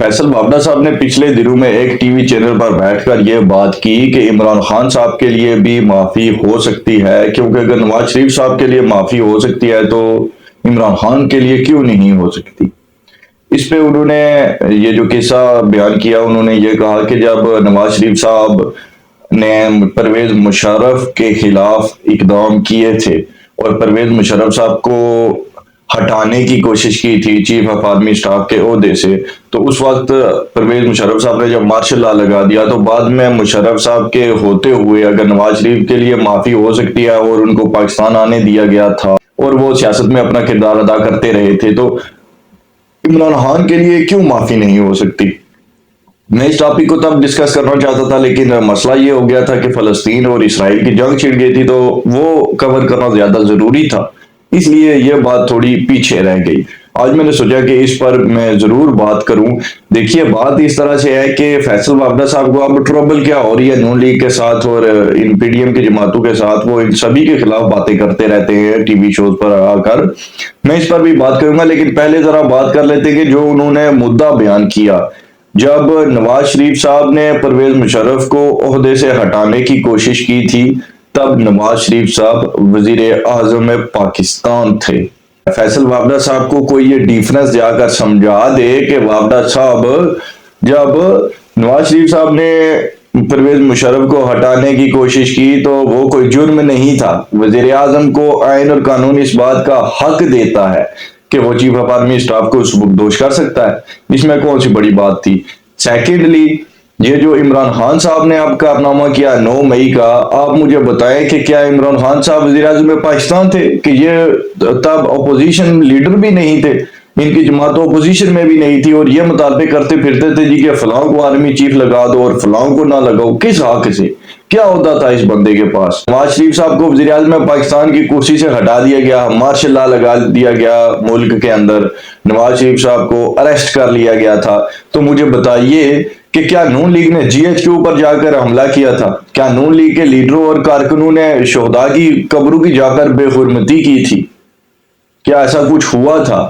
फैसल वावड़ा साहब ने पिछले दिनों में एक टीवी चैनल पर बैठकर ये बात की कि इमरान खान साहब के लिए भी माफी हो सकती है, क्योंकि अगर नवाज शरीफ साहब के लिए माफी हो सकती है तो इमरान खान के लिए क्यों नहीं हो सकती। इस पे उन्होंने ये जो किस्सा बयान किया, उन्होंने ये कहा कि जब नवाज शरीफ साहब ने परवेज मुशर्रफ के खिलाफ इकदाम किए थे और परवेज मुशर्रफ साहब को हटाने की कोशिश की थी चीफ ऑफ आर्मी स्टाफ के ओहदे से, तो उस वक्त परवेज मुशर्रफ साहब ने जब मार्शल लॉ लगा दिया, तो बाद में मुशर्रफ साहब के होते हुए अगर नवाज शरीफ के लिए माफी हो सकती है और उनको पाकिस्तान आने दिया गया था और वो सियासत में अपना किरदार अदा करते रहे थे, तो इमरान खान के लिए क्यों माफी नहीं हो सकती। मैं इस टॉपिक को तब डिस्कस करना चाहता था, लेकिन मसला ये हो गया था कि फलस्तीन और इसराइल की जंग छिड़ गई थी, तो वो कवर करना ज्यादा जरूरी था, इसलिए यह बात थोड़ी पीछे रह गई। आज मैंने सोचा कि इस पर मैं जरूर बात करूं। देखिए, बात इस तरह से है कि फैसल वावड़ा साहब को अब ट्रबल क्या हो रही है नून लीग के साथ और इन पीडीएम के जमातों के साथ। वो इन सभी के खिलाफ बातें करते रहते हैं टीवी शोज पर आकर। मैं इस पर भी बात करूंगा, लेकिन पहले जरा बात कर लेते हैं कि जो उन्होंने मुद्दा बयान किया, जब नवाज शरीफ साहब ने परवेज मुशर्रफ को ओहदे से हटाने की कोशिश की थी, तब नवाज शरीफ साहब वजीर आजम पाकिस्तान थे। फैसल वावड़ा साहब को कोई ये डिफरेंस जाकर समझा दे कि वावड़ा साहब, जब नवाज शरीफ साहब ने परवेज मुशर्रफ को हटाने की कोशिश की तो वो कोई जुर्म नहीं था। वजीर आजम को आइन और कानून इस बात का हक देता है कि वो चीफ ऑफ आर्मी स्टाफ को सुबुकदोश कर सकता है, इसमें कौन सी बड़ी बात थी। सेकेंडली, ये जो इमरान खान साहब ने अब कारनामा किया 9 मई का, आप मुझे बताएं कि क्या इमरान खान साहब वजीर आज़म पाकिस्तान थे कि ये तब अपोजिशन लीडर भी नहीं थे, इनकी जमात अपोजिशन में भी नहीं थी और ये मुतालबे करते फिरते थे जी कि फलां को आर्मी चीफ लगा दो और फलां को ना लगाओ। किस हक से, क्या होता था इस बंदे के पास। नवाज शरीफ साहब को वजीर आज़म पाकिस्तान की कुर्सी से हटा दिया गया, मार्शल लॉ लगा दिया गया मुल्क के अंदर, नवाज शरीफ साहब को अरेस्ट कर लिया गया था। तो मुझे बताइए कि क्या नून लीग ने जीएच के ऊपर जाकर हमला किया था? क्या नून लीग के लीडरों और कारकुनों ने शोहदा की कब्रों की जाकर बेहुरमती की थी? क्या ऐसा कुछ हुआ था?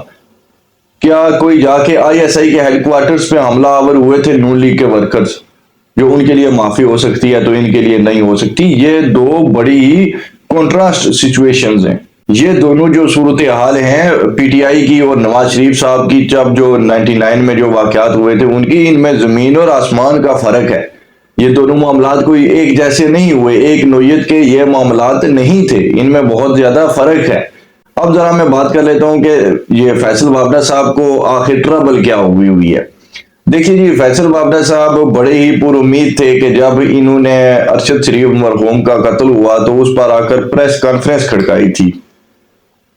क्या कोई जाके आईएसआई के हेडक्वार्टर्स पे हमला आवर हुए थे नून लीग के वर्कर्स? जो उनके लिए माफी हो सकती है तो इनके लिए नहीं हो सकती। ये दो बड़ी कॉन्ट्रास्ट सिचुएशंस हैं। ये दोनों जो सूरत हाल हैं पीटीआई की और नवाज शरीफ साहब की, जब जो 99 में जो वाकयात हुए थे उनकी, इनमें जमीन और आसमान का फर्क है। ये दोनों मामलात कोई एक जैसे नहीं हुए, एक नोयत के ये मामलात नहीं थे, इनमें बहुत ज्यादा फर्क है। अब जरा मैं बात कर लेता हूं कि ये फैसल वावड़ा साहब को आखिर ट्रबल क्या हुई है। देखिए जी, फैसल वावड़ा साहब बड़े ही पुरुमीद थे कि जब इन्होंने अरशद शरीफ मरहूम का कत्ल हुआ तो उस पर आकर प्रेस कॉन्फ्रेंस खड़काई थी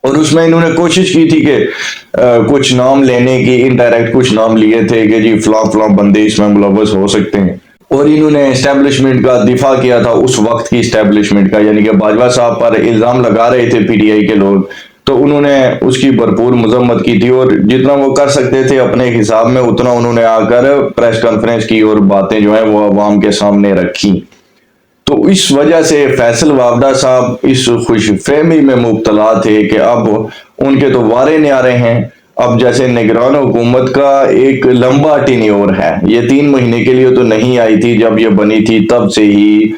और उसमें इन्होंने कोशिश की थी कि कुछ नाम लेने की, इनडायरेक्ट कुछ नाम लिए थे कि जी फलां फलां बंदे इसमें मुलव्वस हो सकते हैं, और इन्होंने एस्टेब्लिशमेंट का दिफा किया था, उस वक्त की एस्टेब्लिशमेंट का, यानी कि बाजवा साहब पर इल्जाम लगा रहे थे पीटीआई के लोग, तो उन्होंने उसकी भरपूर मजम्मत की थी और जितना वो कर सकते थे अपने हिसाब में उतना उन्होंने आकर प्रेस कॉन्फ्रेंस की और बातें जो है वो अवाम के सामने रखी। तो इस वजह से फैसल वावड़ा साहब इस खुशफहमी में मुब्तला थे कि अब उनके तो वारे न्यारे हैं। अब जैसे निगरान हुकूमत का एक लंबा टेन्योर है, ये 3 महीने के लिए तो नहीं आई थी, जब ये बनी थी तब से ही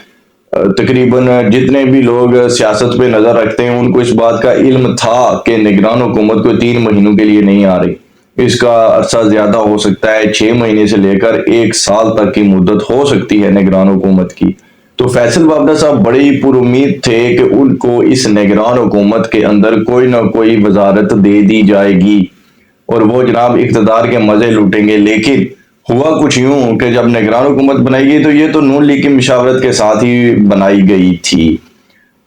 तकरीबन जितने भी लोग सियासत पे नजर रखते हैं उनको इस बात का इल्म था कि निगरान हुकूमत को 3 महीनों के लिए नहीं आ रही, इसका अरसा ज्यादा हो सकता है, 6 महीने से लेकर 1 साल तक की मुद्दत हो सकती है निगरान हुकूमत की। तो फैसल वावड़ा साहब बड़े ही पुरुमीद थे कि उनको इस निगरान हुकूमत के अंदर कोई ना कोई वजारत दे दी जाएगी और वो जनाब इख्तदार के मजे लूटेंगे। लेकिन हुआ कुछ यूं कि जब निगरान हुकूमत बनाई गई तो ये तो नून लीग की मशावरत के साथ ही बनाई गई थी।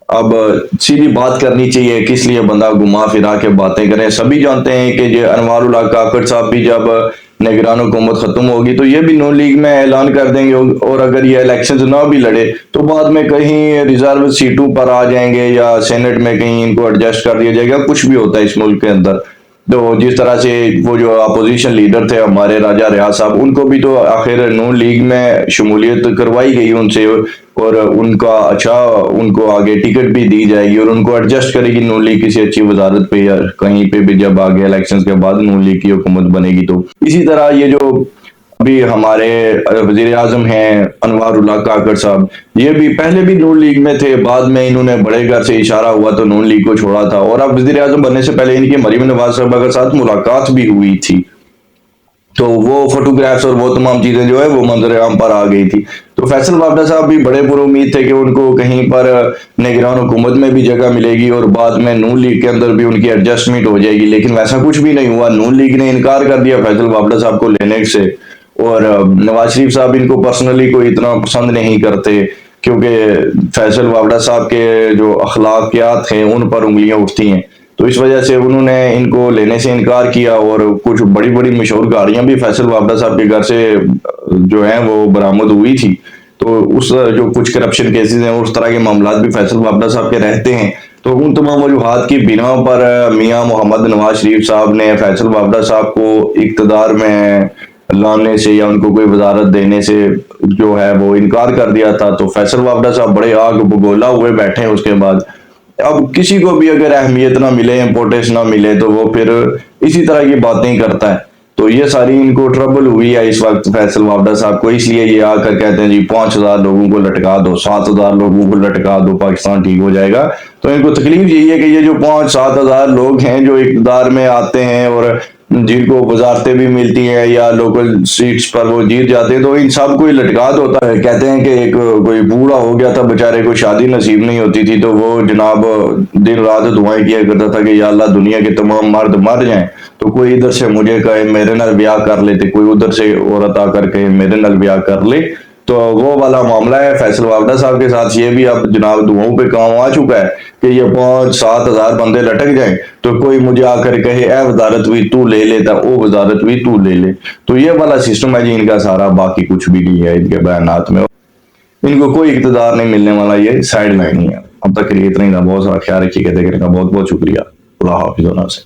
अब सीधी बात करनी चाहिए, किस लिए बंदा घुमा फिरा के बातें करें। सभी जानते हैं कि ये अनवारुल हक काकड़ साहब भी जब निगरान हुकूमत खत्म होगी तो ये भी नून लीग में ऐलान कर देंगे और अगर ये इलेक्शन ना भी लड़े तो बाद में कहीं रिजर्व सीटों पर आ जाएंगे या सेनेट में कहीं इनको एडजस्ट कर दिया जाएगा। कुछ भी होता है इस मुल्क के अंदर। तो जिस तरह से वो जो अपोजिशन लीडर थे हमारे राजा रियाज साहब, उनको भी तो आखिर नून लीग में शमूलियत करवाई गई उनसे और उनका अच्छा उनको आगे टिकट भी दी जाएगी और उनको एडजस्ट करेगी नून लीग किसी अच्छी वजारत पे या कहीं पे भी, जब आगे इलेक्शंस के बाद नून लीग की हुकूमत बनेगी। तो इसी तरह ये जो ابھی ہمارے وزیر اعظم ہیں انوار اللہ کاکڑ صاحب، یہ بھی پہلے بھی نون لیگ میں تھے، بعد میں انہوں نے بڑے گھر سے اشارہ ہوا تو نون لیگ کو چھوڑا تھا، اور اب وزیر اعظم بننے سے پہلے ان کی مریم نواز صاحبہ کے ساتھ ملاقات بھی ہوئی تھی، تو وہ فوٹوگرافس اور وہ تمام چیزیں جو ہے وہ منظر عام پر آ گئی تھی۔ تو فیصل وابڈا صاحب بھی بڑے پر امید تھے کہ ان کو کہیں پر نگران حکومت میں بھی جگہ ملے گی اور بعد میں نون لیگ کے اندر بھی ان کی ایڈجسٹمنٹ ہو جائے گی، لیکن ویسا کچھ بھی نہیں ہوا۔ نون لیگ نے انکار کر دیا فیصل وابڈا صاحب کو لینے سے، اور نواز شریف صاحب ان کو پرسنلی کوئی اتنا پسند نہیں کرتے، کیونکہ فیصل وابڈا صاحب کے جو اخلاقیات ہیں ان پر انگلیاں اٹھتی ہیں، تو اس وجہ سے انہوں نے ان کو لینے سے انکار کیا، اور کچھ بڑی بڑی مشہور گاڑیاں بھی فیصل وابڈا صاحب کے گھر سے جو ہیں وہ برآمد ہوئی تھی، تو اس جو کچھ کرپشن کیسز ہیں اس طرح کے معاملات بھی فیصل وابڈا صاحب کے رہتے ہیں، تو ان تمام وجوہات کی بنا پر میاں محمد نواز شریف صاحب نے فیصل وابڈا صاحب کو اقتدار میں لانے سے یا ان کو کوئی وزارت دینے سے جو ہے وہ انکار کر دیا تھا۔ تو فیصل وابڈا صاحب بڑے آگ بگولا ہوئے بیٹھے ہیں اس کے بعد۔ اب کسی کو بھی اگر اہمیت نہ ملے، امپورٹنس نہ ملے، تو وہ پھر اسی طرح کی باتیں کرتا ہے، تو یہ ساری ان کو ٹربل ہوئی ہے اس وقت فیصل وابڈا صاحب کو، اس لیے یہ آ کر کہتے ہیں جی 5,000 لوگوں کو لٹکا دو، 7,000 لوگوں کو لٹکا دو، پاکستان ٹھیک ہو جائے گا۔ تو ان کو تکلیف یہی ہے کہ یہ جو 5-7 ہزار لوگ ہیں جو اقتدار میں آتے ہیں اور جن کو وزارتیں بھی ملتی ہیں یا لوکل سیٹس پر وہ جیت جاتے ہیں، تو ان سب کو ہی لٹکا ہوتا ہے۔ کہتے ہیں کہ ایک کوئی بوڑھا ہو گیا تھا بیچارے کو شادی نصیب نہیں ہوتی تھی، تو وہ جناب دن رات دعائیں کیا کرتا تھا کہ یا اللہ دنیا کے تمام مرد مر جائیں، تو کوئی ادھر سے مجھے کہے میرے نال بیاہ کر لیتے، کوئی ادھر سے عورت آ کر کہے میرے نال بیاہ کر لے، تو وہ والا معاملہ ہے فیصل وابڈا صاحب کے ساتھ۔ یہ بھی اب جناب دعاؤں پہ کام آ چکا ہے کہ یہ 5-7 ہزار بندے لٹک جائیں تو کوئی مجھے آ کر کہے اے وزارت بھی تو لے لیتا، او وزارت بھی تو لے لے، تو یہ والا سسٹم ہے جی ان کا سارا، باقی کچھ بھی نہیں ہے ان کے بیانات میں، ان کو کوئی اقتدار نہیں ملنے والا، یہ سائیڈ لائن ہی ہے۔ اب تک کے لیے اتنا ہی تھا، بہت سارا خیال رکھیے گا، دیکھنے کا بہت بہت شکریہ، اللہ حافظ۔